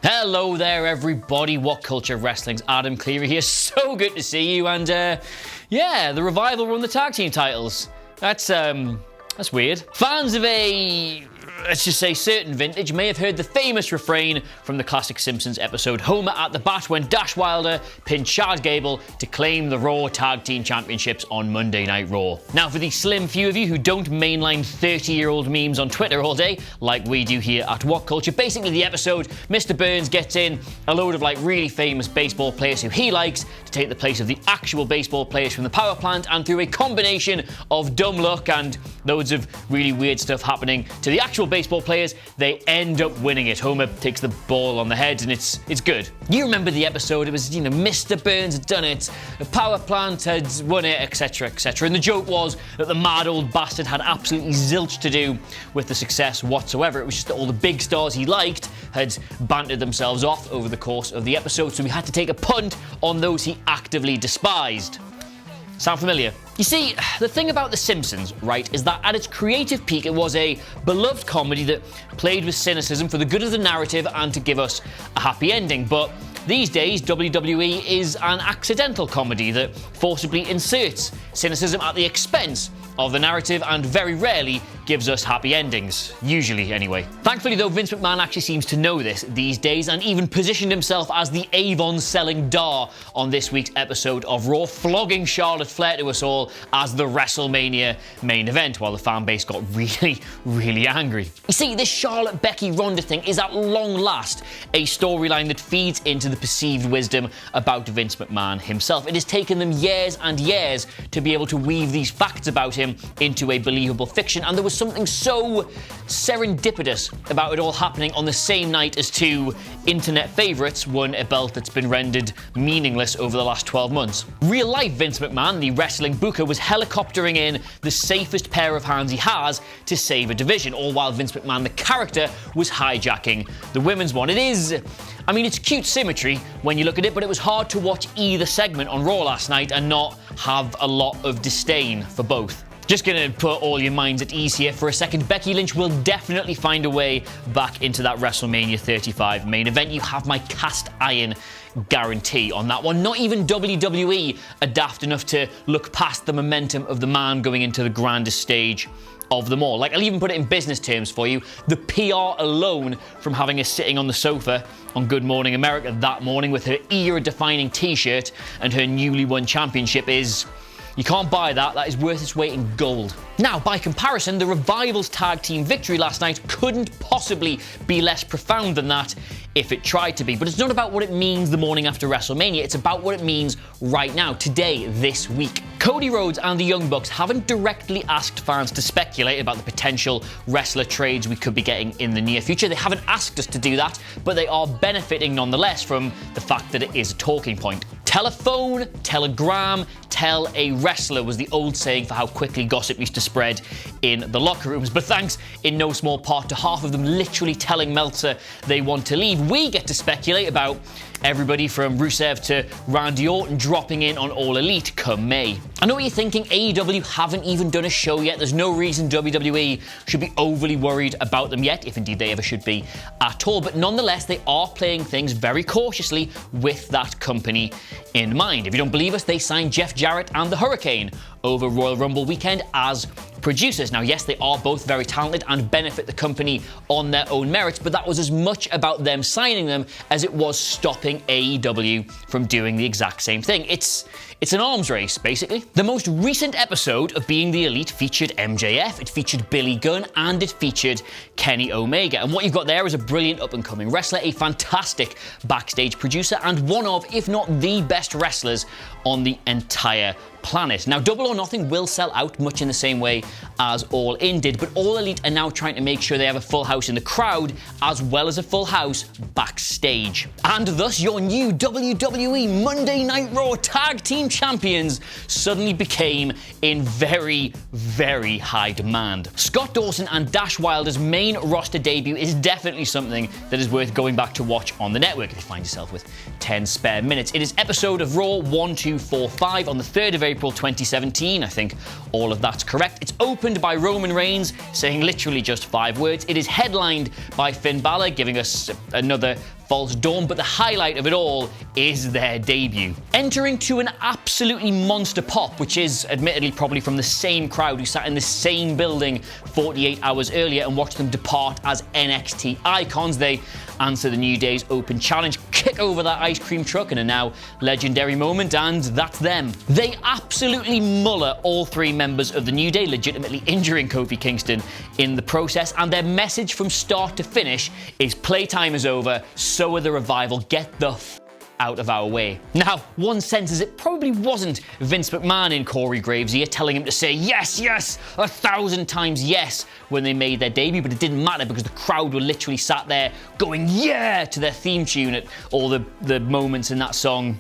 Hello there, everybody. What Culture Wrestling's Adam Cleary here. So good to see you. And yeah, the Revival won the tag team titles. That's weird. Fans of a, let's just say, certain vintage may have heard the famous refrain from the classic Simpsons episode Homer at the Bat when Dash Wilder pinned Chad Gable to claim the Raw Tag Team Championships on Monday Night Raw. Now, for the slim few of you who don't mainline 30-year-old memes on Twitter all day, like we do here at What Culture, basically the episode, Mr. Burns gets in a load of really famous baseball players who he likes to take the place of the actual baseball players from the power plant, and through a combination of dumb luck and loads of really weird stuff happening to the actual baseball players, they end up winning it. Homer takes the ball on the head and it's good. You remember the episode, it was, Mr. Burns had done it, the power plant had won it, etc, etc. And the joke was that the mad old bastard had absolutely zilch to do with the success whatsoever. It was just that all the big stars he liked had bantered themselves off over the course of the episode, so we had to take a punt on those he actively despised. Sound familiar? You see, the thing about The Simpsons, right, is that at its creative peak, it was a beloved comedy that played with cynicism for the good of the narrative and to give us a happy ending. But these days, WWE is an accidental comedy that forcibly inserts cynicism at the expense of the narrative and very rarely gives us happy endings. Usually, anyway. Thankfully, though, Vince McMahon actually seems to know this these days and even positioned himself as the Avon-selling Dar on this week's episode of Raw, flogging Charlotte Flair to us all as the WrestleMania main event, while the fan base got really, really angry. You see, this Charlotte-Becky-Ronda thing is at long last a storyline that feeds into the perceived wisdom about Vince McMahon himself. It has taken them years and years to be able to weave these facts about him into a believable fiction, and there was something so serendipitous about it all happening on the same night as two internet favourites won a belt that's been rendered meaningless over the last 12 months. Real-life Vince McMahon, the wrestling booker, was helicoptering in the safest pair of hands he has to save a division, all while Vince McMahon, the character, was hijacking the women's one. It's cute symmetry when you look at it, but it was hard to watch either segment on Raw last night and not have a lot of disdain for both. Just gonna put all your minds at ease here for a second. Becky Lynch will definitely find a way back into that WrestleMania 35 main event. You have my cast iron guarantee on that one. Not even WWE are daft enough to look past the momentum of the man going into the grandest stage of them all. I'll even put it in business terms for you. The PR alone from having her sitting on the sofa on Good Morning America that morning with her era-defining t-shirt and her newly won championship is... You can't buy that. That is worth its weight in gold. Now, by comparison, the Revival's tag team victory last night couldn't possibly be less profound than that if it tried to be. But it's not about what it means the morning after WrestleMania. It's about what it means right now, today, this week. Cody Rhodes and the Young Bucks haven't directly asked fans to speculate about the potential wrestler trades we could be getting in the near future. They haven't asked us to do that, but they are benefiting nonetheless from the fact that it is a talking point. Telephone, telegram, tell a wrestler was the old saying for how quickly gossip used to spread in the locker rooms. But thanks in no small part to half of them literally telling Meltzer they want to leave, we get to speculate about everybody from Rusev to Randy Orton dropping in on All Elite come May. I know what you're thinking, AEW haven't even done a show yet. There's no reason WWE should be overly worried about them yet, if indeed they ever should be at all. But nonetheless, they are playing things very cautiously with that company in mind. If you don't believe us, they signed Jeff Jarrett and the Hurricane over Royal Rumble weekend as producers. Now, yes, they are both very talented and benefit the company on their own merits, but that was as much about them signing them as it was stopping AEW from doing the exact same thing. It's an arms race, basically. The most recent episode of Being the Elite featured MJF, it featured Billy Gunn, and it featured Kenny Omega. And what you've got there is a brilliant up-and-coming wrestler, a fantastic backstage producer, and one of, if not the best wrestlers on the entire planet. Now, Double or Nothing will sell out much in the same way as All In did, but All Elite are now trying to make sure they have a full house in the crowd as well as a full house backstage. And thus, your new WWE Monday Night Raw Tag Team Champions suddenly became in very, very high demand. Scott Dawson and Dash Wilder's main roster debut is definitely something that is worth going back to watch on the network if you find yourself with 10 spare minutes. It is episode of Raw 1245 on the 3rd of April 2017. I think all of that's correct. It's opened by Roman Reigns saying literally just 5 words. It is headlined by Finn Balor, giving us another false dawn, but the highlight of it all is their debut. Entering to an absolutely monster pop, which is admittedly probably from the same crowd who sat in the same building 48 hours earlier and watched them depart as NXT icons. They answer the New Day's open challenge, kick over that ice cream truck in a now legendary moment, and that's them. They absolutely muller all three members of the New Day, legitimately injuring Kofi Kingston in the process, and their message from start to finish is playtime is over, so are the Revival, get the out of our way. Now, one senses it probably wasn't Vince McMahon in Corey Graves' ear telling him to say yes, yes, 1,000 times yes when they made their debut, but it didn't matter because the crowd were literally sat there going yeah to their theme tune at all the moments in that song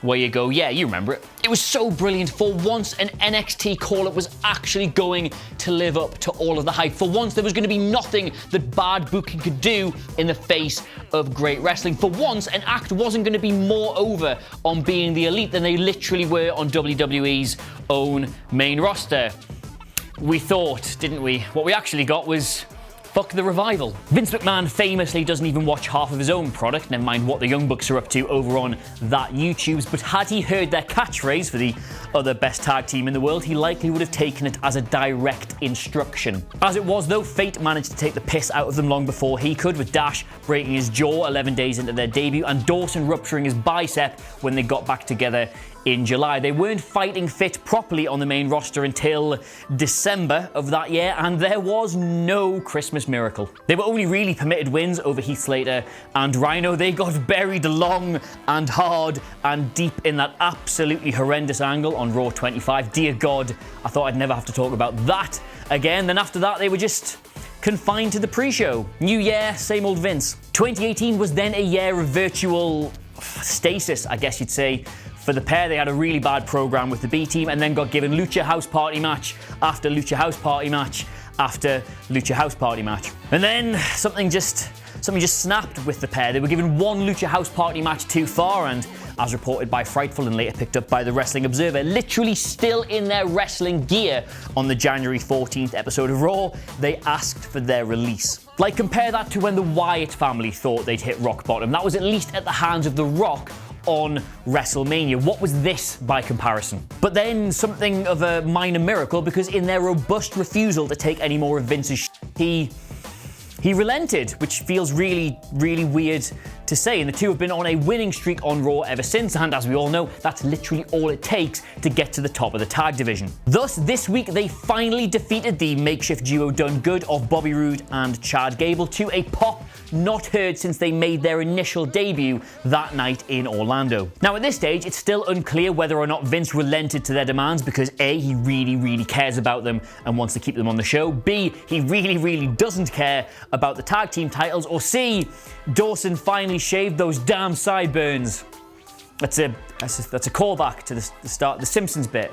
where you go, yeah, you remember it. It was so brilliant. For once, an NXT call-up was actually going to live up to all of the hype. For once, there was going to be nothing that bad booking could do in the face of great wrestling. For once, an act wasn't going to be more over on being the elite than they literally were on WWE's own main roster. We thought, didn't we? What we actually got was fuck the Revival. Vince McMahon famously doesn't even watch half of his own product, never mind what the Young Bucks are up to over on that YouTube's, but had he heard their catchphrase for the other best tag team in the world, he likely would have taken it as a direct instruction. As it was though, fate managed to take the piss out of them long before he could, with Dash breaking his jaw 11 days into their debut and Dawson rupturing his bicep when they got back together in July. They weren't fighting fit properly on the main roster until December of that year, and there was no Christmas Miracle. They were only really permitted wins over Heath Slater and Rhino. They got buried long and hard and deep in that absolutely horrendous angle on Raw 25. Dear God, I thought I'd never have to talk about that again. Then after that, they were just confined to the pre-show. New year, same old Vince. 2018 was then a year of virtual stasis, I guess you'd say. For the pair, they had a really bad program with the B team and then got given Lucha House Party match after Lucha House Party match after Lucha House Party match. And then something just snapped with the pair. They were given one Lucha House Party match too far, and as reported by Frightful and later picked up by the Wrestling Observer, literally still in their wrestling gear on the January 14th episode of Raw, they asked for their release. Like, compare that to when the Wyatt family thought they'd hit rock bottom. That was at least at the hands of The Rock on WrestleMania. What was this by comparison? But then something of a minor miracle, because in their robust refusal to take any more of Vince's he relented, which feels really, really weird to say. And the two have been on a winning streak on Raw ever since, and as we all know, that's literally all it takes to get to the top of the tag division. Thus, this week, they finally defeated the makeshift duo Done Good of Bobby Roode and Chad Gable to a pop not heard since they made their initial debut that night in Orlando. Now, at this stage, it's still unclear whether or not Vince relented to their demands because A, he really, really cares about them and wants to keep them on the show, B, he really, really doesn't care about the tag team titles, or C, Dawson finally shaved those damn sideburns. That's a callback to the start, the Simpsons bit.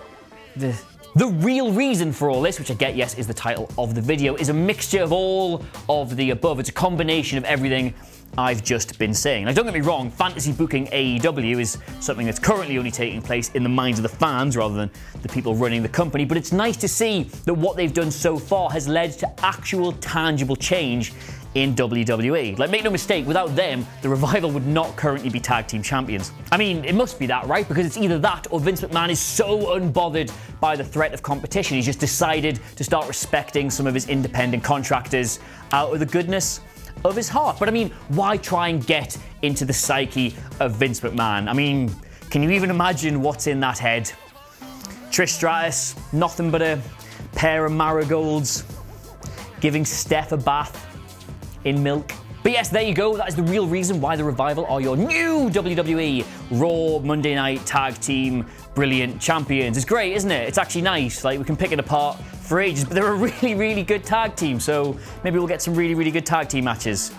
The real reason for all this, which I get, yes, is the title of the video, is a mixture of all of the above. It's a combination of everything I've just been saying. Now, don't get me wrong, fantasy booking AEW is something that's currently only taking place in the minds of the fans rather than the people running the company, but it's nice to see that what they've done so far has led to actual tangible change in WWE. Like, make no mistake, without them, the Revival would not currently be tag team champions. I mean, it must be that, right? Because it's either that or Vince McMahon is so unbothered by the threat of competition, he's just decided to start respecting some of his independent contractors out of the goodness of his heart. But I mean, why try and get into the psyche of Vince McMahon? I mean, can you even imagine what's in that head? Trish Stratus, nothing but a pair of marigolds, giving Steph a bath in milk. But yes, there you go. That is the real reason why the Revival are your new WWE Raw Monday Night Tag Team Brilliant Champions. It's great, isn't it? It's actually nice. Like, we can pick it apart for ages, but they're a really, really good tag team. So maybe we'll get some really, really good tag team matches.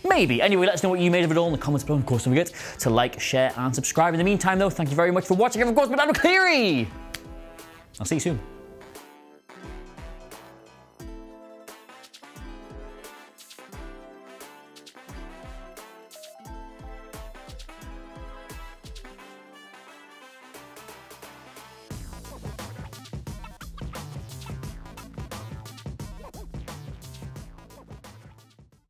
Maybe. Anyway, let us know what you made of it all in the comments below. Of course, don't forget to like, share, and subscribe. In the meantime, though, thank you very much for watching. And of course, I'm Adam Cleary. I'll see you soon.